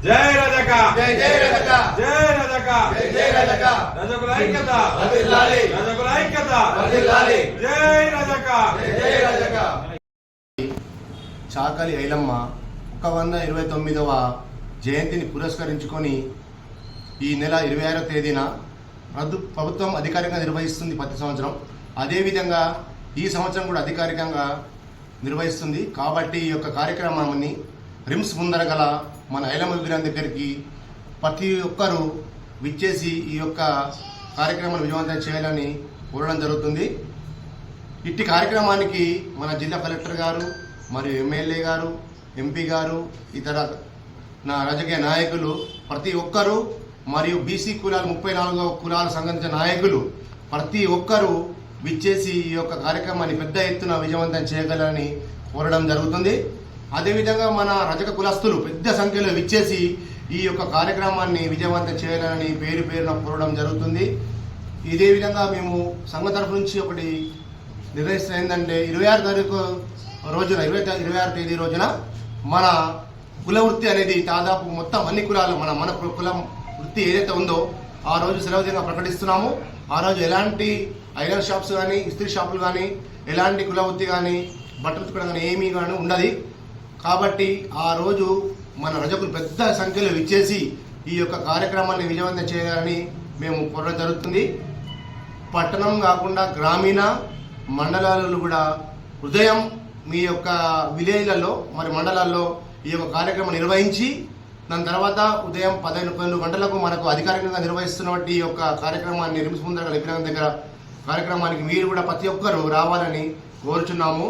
జై రజక జై జై రజక జై రజక జై జై రజక రజకుల ఐక్యత వర్ధిల్లాలి రజకుల ఐక్యత వర్ధిల్లాలి జై రజక జై జై రజక. చాకలి ఐలమ్మ 129వ జయంతిని పురస్కరించుకొని ఈ నెల 26వ తేదీన ప్రభుత్వం అధికారికంగా నిర్వహిస్తుంది ప్రతి సంవత్సరం. అదేవిధంగా ఈ సంవత్సరం కూడా అధికారికంగా నిర్వహిస్తుంది. కాబట్టి ఈ యొక్క కార్యక్రమాన్ని రిమ్స్ ముందర గల మన ఐలమ్మ విగ్రహం దగ్గరికి ప్రతి ఒక్కరూ విచ్చేసి ఈ యొక్క కార్యక్రమాన్ని విజయవంతం చేయాలని కోరడం జరుగుతుంది. ఇట్టి కార్యక్రమానికి మన జిల్లా కలెక్టర్ గారు మరియు ఎమ్మెల్యే గారు, ఎంపీ గారు, ఇతర రాజకీయ నాయకులు ప్రతి ఒక్కరూ మరియు బీసీ కులాలు 34వ కులాలకు సంబంధించిన నాయకులు ప్రతి ఒక్కరూ విచ్చేసి ఈ యొక్క కార్యక్రమాన్ని పెద్ద ఎత్తున విజయవంతం చేయగలరని కోరడం జరుగుతుంది. అదేవిధంగా మన రజక కులస్తులు పెద్ద సంఖ్యలో విచ్చేసి ఈ యొక్క కార్యక్రమాన్ని విజయవంతం చేయాలని పేరు పేరున కోరడం జరుగుతుంది. ఇదే విధంగా మేము సంఘ తరఫు నుంచి ఒకటి నిర్ణయిస్తున్న ఏంటంటే 26 తారీఖు రోజున 26 తేదీ రోజున మన కుల వృత్తి అనేది దాదాపు మొత్తం అన్ని కులాలు మన కులం వృత్తి ఏదైతే ఉందో ఆ రోజు సెలవు దినంగా ప్రకటిస్తున్నాము. ఆ రోజు ఎలాంటి ఐరన్ షాప్స్ కానీ, ఇస్త్రీ షాపులు కానీ, ఎలాంటి కుల వృత్తి కానీ, బట్టలు ఉతకడం కానీ ఏమీ కానీ ఉండదు. కాబట్టి ఆ రోజు మన రజకులు పెద్ద సంఖ్యలో విచ్చేసి ఈ యొక్క కార్యక్రమాన్ని విజయవంతం చేయాలని మేము కోరడం జరుగుతుంది. పట్టణం కాకుండా గ్రామీణ మండలాలలో కూడా ఉదయం మీ యొక్క విలేజ్లలో మరి మండలాల్లో ఈ యొక్క కార్యక్రమం నిర్వహించి దాని తర్వాత ఉదయం 11 గంటలకు మనకు అధికారికంగా నిర్వహిస్తున్నటువంటి ఈ యొక్క కార్యక్రమాన్ని రిమ్స్ ముందర విగ్రహం దగ్గర కార్యక్రమానికి మీరు కూడా ప్రతి ఒక్కరూ రావాలని కోరుచున్నాము.